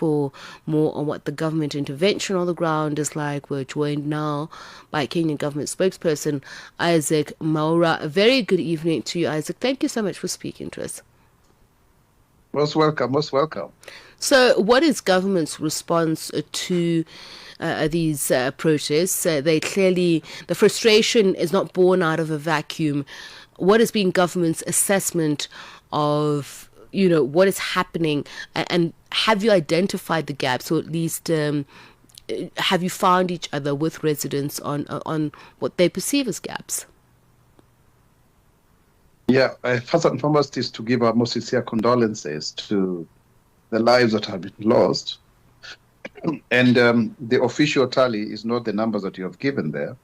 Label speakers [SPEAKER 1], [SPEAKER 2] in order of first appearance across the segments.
[SPEAKER 1] for more on what the government intervention on the ground is like, we're joined now by Kenyan Government Spokesperson Isaac Mwaura. A very good evening to you, Isaac. Thank you so much for speaking to us.
[SPEAKER 2] Most welcome, most welcome.
[SPEAKER 1] So what is government's response to these protests? They clearly, the frustration is not born out of a vacuum. What has been government's assessment of, what is happening? And have you identified the gaps, or at least have you found each other with residents on what they perceive as gaps?
[SPEAKER 2] Yeah, first and foremost is to give our most sincere condolences to the lives that have been lost. And the official tally is not the numbers that you have given there.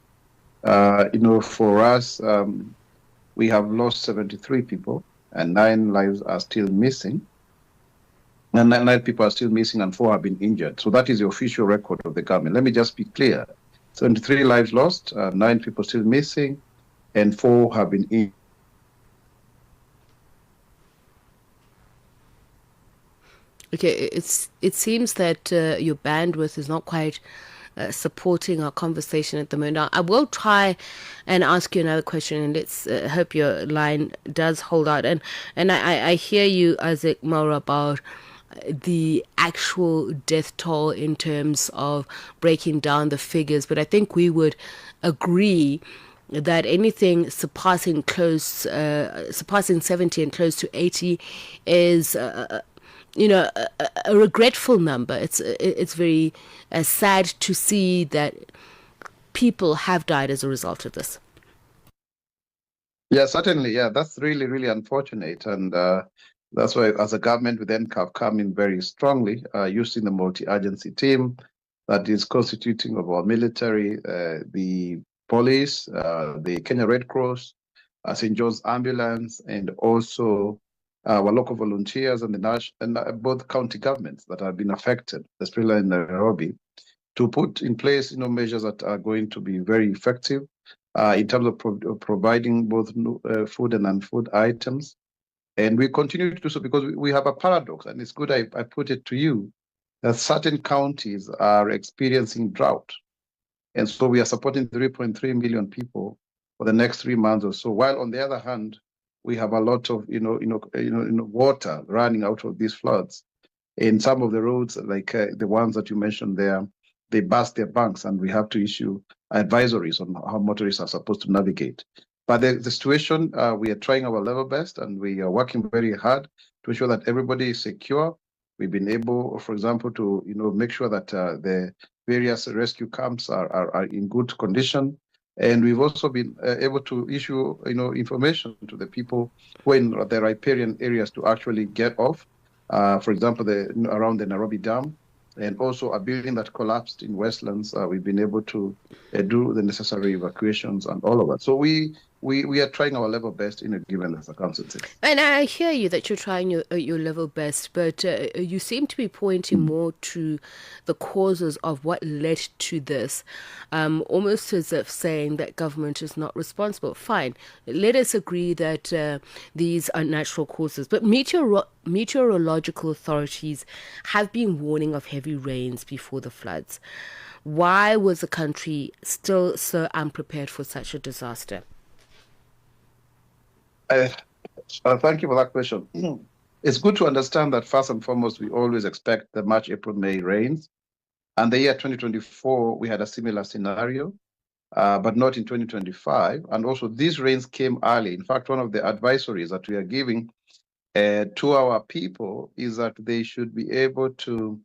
[SPEAKER 2] For us, we have lost 73 people, and 9 lives are still missing. And 9 people are still missing, and 4 have been injured. So that is the official record of the government. Let me just be clear. 73 lives lost, 9 people still missing, and 4 have been injured.
[SPEAKER 1] Okay, it seems that your bandwidth is not quite supporting our conversation at the moment. Now, I will try and ask you another question, and let's hope your line does hold out. And I hear you, Isaac Mwaura, about the actual death toll in terms of breaking down the figures, but I think we would agree that anything surpassing 70 and close to 80 is a regretful number. It's very sad to see that people have died as a result of this.
[SPEAKER 2] Yeah, certainly. Yeah, that's really, really unfortunate. And that's why, as a government, we then have come in very strongly, using the multi-agency team that is constituting of our military, the police, the Kenya Red Cross, St. John's Ambulance, and also our local volunteers and both county governments that have been affected, especially in Nairobi, to put in place measures that are going to be very effective in terms of providing both food and non-food items. And we continue to do so because we have a paradox, and it's good I put it to you, that certain counties are experiencing drought. And so we are supporting 3.3 million people for the next 3 months or so, while on the other hand, we have a lot of water running out of these floods. In some of the roads, like the ones that you mentioned there, they burst their banks, and we have to issue advisories on how motorists are supposed to navigate. But the situation, we are trying our level best, and we are working very hard to ensure that everybody is secure. We've been able, for example, to make sure that the various rescue camps are in good condition. And we've also been able to issue, information to the people who are in the riparian areas to actually get off. For example, around the Nairobi Dam, and also a building that collapsed in Westlands. We've been able to do the necessary evacuations and all of that. So we are trying our level best in a given circumstances.
[SPEAKER 1] And I hear you that you're trying your level best, but you seem to be pointing more to the causes of what led to this, almost as if saying that government is not responsible. Fine, let us agree that these are natural causes, but meteorological authorities have been warning of heavy rains before the floods. Why was the country still so unprepared for such a disaster?
[SPEAKER 2] Thank you for that question. It's good to understand that first and foremost, we always expect the March, April, May rains. And the year 2024, we had a similar scenario, but not in 2025. And also these rains came early. In fact, one of the advisories that we are giving to our people is that they should be able to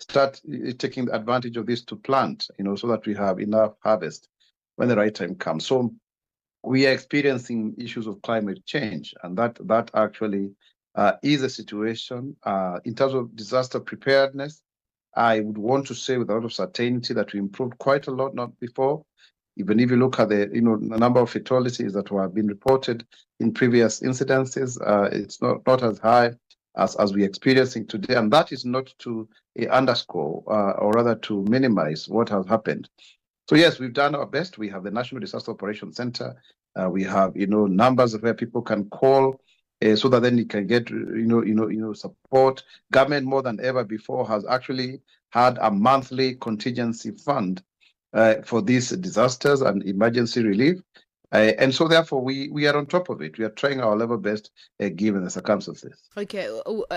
[SPEAKER 2] start taking advantage of this to plant, so that we have enough harvest when the right time comes. So we are experiencing issues of climate change, and that actually is a situation. In terms of disaster preparedness, I would want to say with a lot of certainty that we improved quite a lot, not before. Even if you look at the number of fatalities that have been reported in previous incidences, it's not as high as we're experiencing today. And that is not to underscore or rather to minimize what has happened. So yes, we've done our best. We have the National Disaster Operations Center. We have numbers where people can call so that then it can get, support. Government more than ever before has actually had a monthly contingency fund for these disasters and emergency relief. And so therefore we are on top of it. We are trying our level best given the circumstances.
[SPEAKER 1] Okay,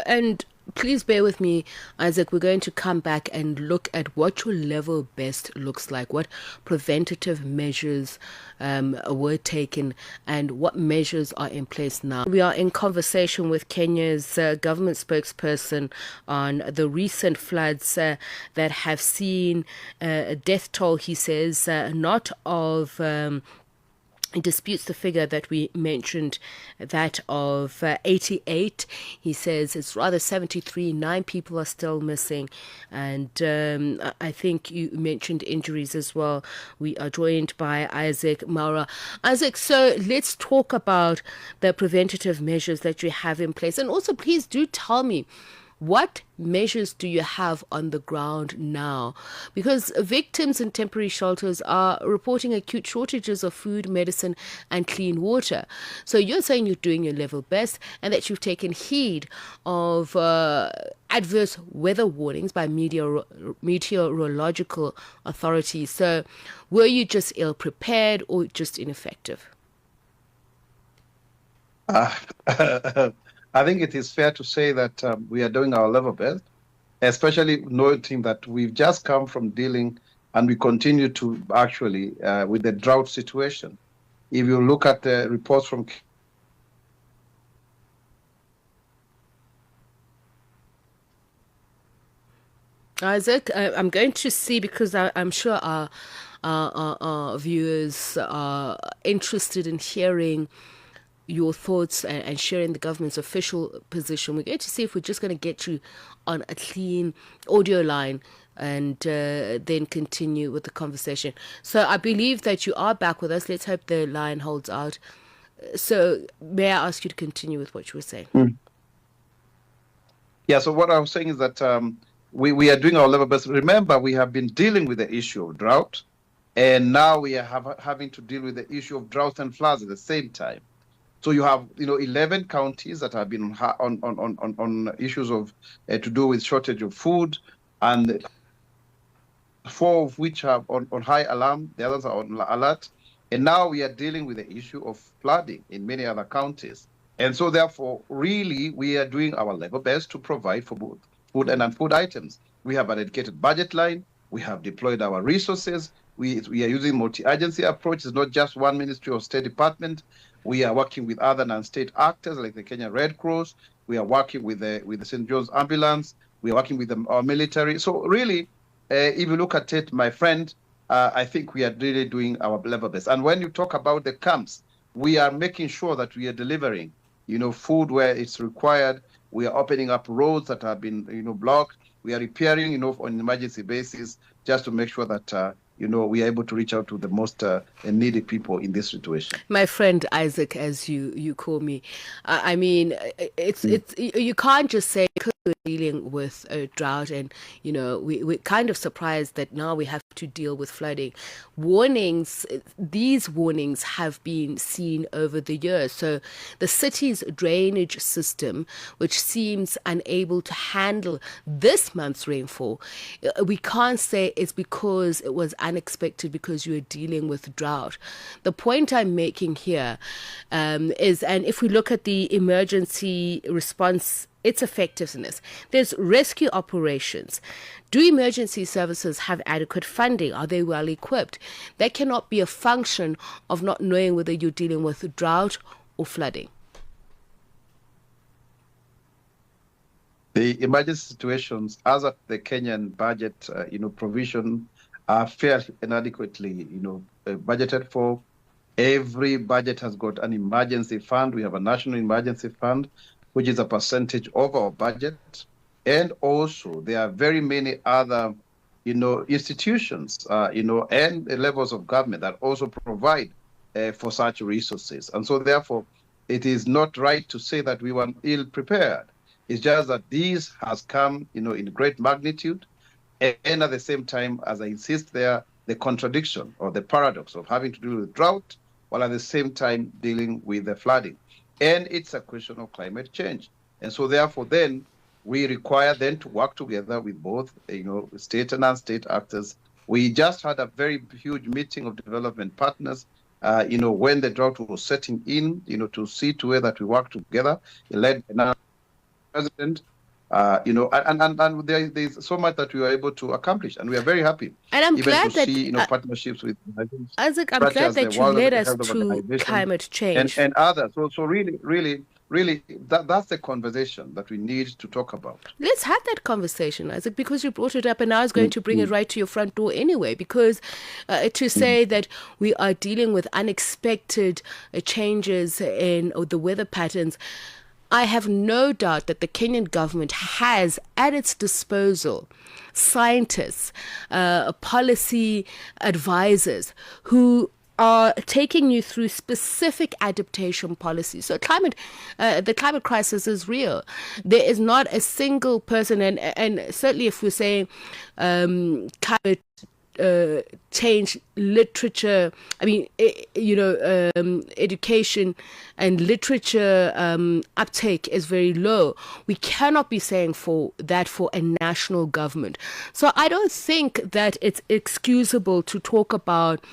[SPEAKER 1] and please bear with me, Isaac. We're going to come back and look at what your level best looks like, what preventative measures were taken, and what measures are in place now. We are in conversation with Kenya's government spokesperson on the recent floods that have seen a death toll, he says, not of... He disputes the figure that we mentioned, that of 88. He says it's rather 73. 9 people are still missing. And I think you mentioned injuries as well. We are joined by Isaac Mwaura. Isaac, so let's talk about the preventative measures that you have in place. And also, please do tell me, what measures do you have on the ground now? Because victims in temporary shelters are reporting acute shortages of food, medicine, and clean water. So you're saying you're doing your level best and that you've taken heed of adverse weather warnings by meteorological authorities. So were you just ill-prepared or just ineffective?
[SPEAKER 2] I think it is fair to say that we are doing our level best, especially noting that we've just come from dealing and we continue to actually with the drought situation. If you look at the reports from
[SPEAKER 1] Isaac, I'm going to see, because I'm sure our viewers are interested in hearing your thoughts and sharing the government's official position. We're going to see if we're just going to get you on a clean audio line and then continue with the conversation. So I believe that you are back with us. Let's hope the line holds out. So may I ask you to continue with what you were saying?
[SPEAKER 2] Yeah, so what I was saying is that we are doing our level best. Remember, we have been dealing with the issue of drought, and now we are having to deal with the issue of drought and floods at the same time. So you have, 11 counties that have been on issues of to do with shortage of food, and 4 of which are on high alarm. The others are on alert. And now we are dealing with the issue of flooding in many other counties. And so therefore, really, we are doing our level best to provide for both food and non-food items. We have a dedicated budget line. We have deployed our resources. We are using multi-agency approach. It's not just one ministry or state department. We are working with other non-state actors like the Kenya Red Cross. We are working with the St. John's Ambulance. We are working with our military. So really, if you look at it, my friend, I think we are really doing our level best. And when you talk about the camps, we are making sure that we are delivering, food where it's required. We are opening up roads that have been, blocked. We are repairing, on an emergency basis, just to make sure that we are able to reach out to the most needy people in this situation.
[SPEAKER 1] My friend Isaac, as you call me, I mean, it's you can't just say because we're dealing with a drought and we're kind of surprised that now we have to deal with flooding. These warnings have been seen over the years. So the city's drainage system, which seems unable to handle this month's rainfall, we can't say it's because it was unexpected because you are dealing with drought. The point I'm making here is, and if we look at the emergency response, its effectiveness, there's rescue operations. Do emergency services have adequate funding? Are they well equipped? That cannot be a function of not knowing whether you're dealing with drought or flooding.
[SPEAKER 2] The emergency situations, as of the Kenyan budget, provision, are fairly inadequately, budgeted for. Every budget has got an emergency fund. We have a national emergency fund, which is a percentage of our budget. And also, there are very many other, institutions, and levels of government that also provide for such resources. And so, therefore, it is not right to say that we were ill-prepared. It's just that this has come, in great magnitude. And at the same time, as I insist there, the contradiction or the paradox of having to deal with drought while at the same time dealing with the flooding. and it's a question of climate change. And so therefore then we require then to work together with both, state and non-state actors. We just had a very huge meeting of development partners, when the drought was setting in, to see to where that we work together, led by the president, and there's so much that we were able to accomplish, and we are very happy.
[SPEAKER 1] And I'm
[SPEAKER 2] even
[SPEAKER 1] glad
[SPEAKER 2] to
[SPEAKER 1] that
[SPEAKER 2] see, partnerships with
[SPEAKER 1] Isaac, I'm glad that you led us to climate change
[SPEAKER 2] and others. So really, that's the conversation that we need to talk about.
[SPEAKER 1] Let's have that conversation, Isaac, because you brought it up, and I was going to bring it right to your front door anyway, because to say that we are dealing with unexpected changes in the weather patterns, I have no doubt that the Kenyan government has at its disposal scientists, policy advisors who are taking you through specific adaptation policies. So the climate crisis is real. There is not a single person, and certainly if we're saying climate change literature, education and literature uptake is very low. We cannot be saying for a national government. So I don't think that it's excusable to talk about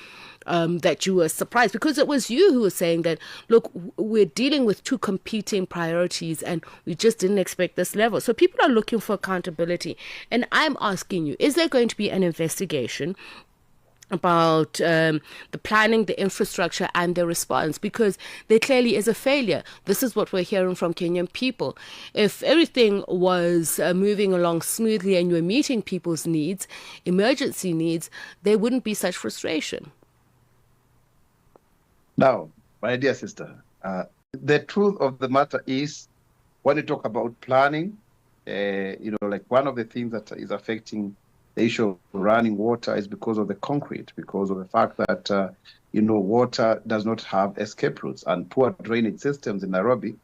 [SPEAKER 1] that you were surprised, because it was you who was saying that, look, we're dealing with two competing priorities and we just didn't expect this level. So people are looking for accountability. And I'm asking you, is there going to be an investigation about the planning, the infrastructure and the response? Because there clearly is a failure. This is what we're hearing from Kenyan people. If everything was moving along smoothly and you were meeting people's needs, emergency needs, there wouldn't be such frustration.
[SPEAKER 2] Now, my dear sister, the truth of the matter is, when you talk about planning, like one of the things that is affecting the issue of running water is because of the concrete, because of the fact that, water does not have escape routes, and poor drainage systems in Nairobi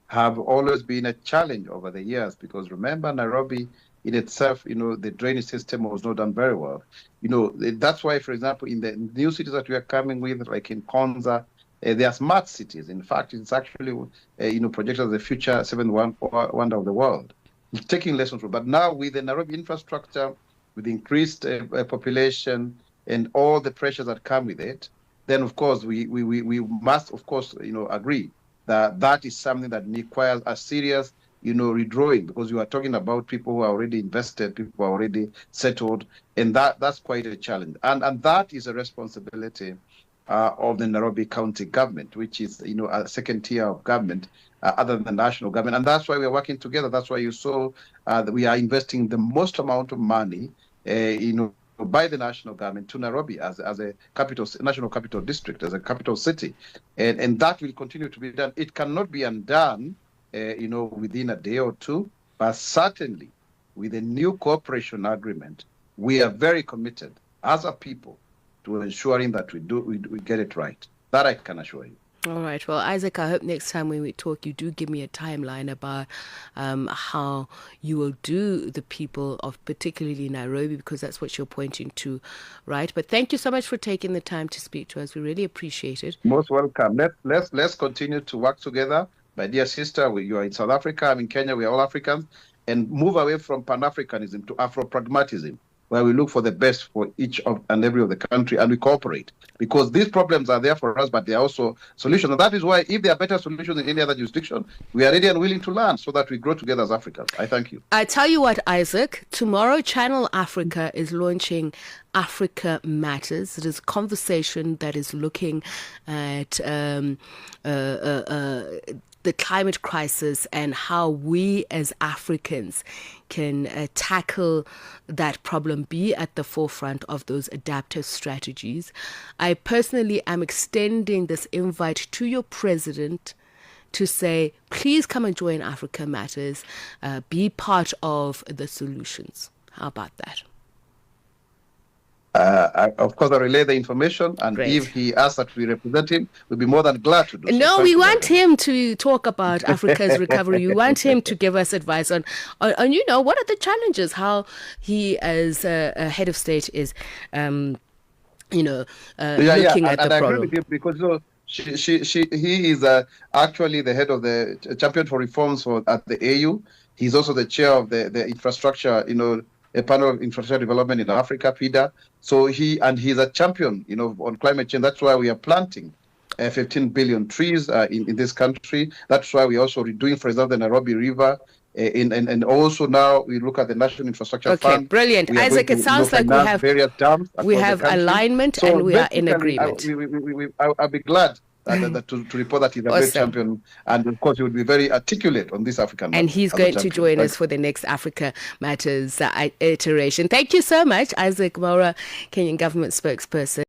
[SPEAKER 2] have always been a challenge over the years, because remember, Nairobi in itself, the drainage system was not done very well. That's why, for example, in the new cities that we are coming with, like in Konza, they are smart cities. In fact, it's actually, projected as the future seventh wonder of the world. It's taking lessons from. But now with the Nairobi infrastructure, with increased population and all the pressures that come with it, then of course we must, of course, agree that that is something that requires a serious redrawing, because you are talking about people who are already invested, people who are already settled, and that's quite a challenge. And that is a responsibility of the Nairobi County government, which is, a second tier of government other than the national government. And that's why we are working together. That's why you saw that we are investing the most amount of money, by the national government to Nairobi as a national capital district, as a capital city. And that will continue to be done. It cannot be undone within a day or two, but certainly with a new cooperation agreement, we are very committed as a people to ensuring that we get it right. That I can assure you.
[SPEAKER 1] All right. Well, Isaac, I hope next time when we talk, you do give me a timeline about how you will do the people of particularly Nairobi, because that's what you're pointing to, right? But thank you so much for taking the time to speak to us. We really appreciate it.
[SPEAKER 2] Most welcome. Let's continue to work together. My dear sister, you are in South Africa, I'm in Kenya, we are all Africans, and move away from Pan-Africanism to Afro-pragmatism, where we look for the best for each and every of the country, and we cooperate. Because these problems are there for us, but they are also solutions. And that is why, if there are better solutions in any other jurisdiction, we are ready and willing to learn so that we grow together as Africans. I thank you.
[SPEAKER 1] I tell you what, Isaac, tomorrow Channel Africa is launching Africa Matters. It is a conversation that is looking at the climate crisis and how we as Africans can tackle that problem, be at the forefront of those adaptive strategies. I personally am extending this invite to your president to say, please come and join Africa Matters, be part of the solutions. How about that?
[SPEAKER 2] Of course, I relay the information, and Great. If he asks that we represent him, we'll be more than glad to do so.
[SPEAKER 1] No, we want him to talk about Africa's recovery. We want him to give us advice on what are the challenges, how he, as a head of state, is, looking at the problem.
[SPEAKER 2] I agree with you, because He is actually the head of the champion for reforms at the AU. He's also the chair of the infrastructure, a panel of infrastructure development in Africa, PIDA. So he's a champion, on climate change. That's why we are planting 15 billion trees in this country. That's why we're also doing, for example, the Nairobi River. And also now we look at the National Infrastructure Fund.
[SPEAKER 1] Okay, brilliant. Isaac, it sounds like we have
[SPEAKER 2] various dams
[SPEAKER 1] alignment,
[SPEAKER 2] so
[SPEAKER 1] and we are in agreement.
[SPEAKER 2] I'll be glad to report that he's a great champion, and of course he would be very articulate on this African matter.
[SPEAKER 1] And he's going to join us for the next Africa Matters iteration. Thank you so much, Isaac Mwaura, Kenyan Government Spokesperson.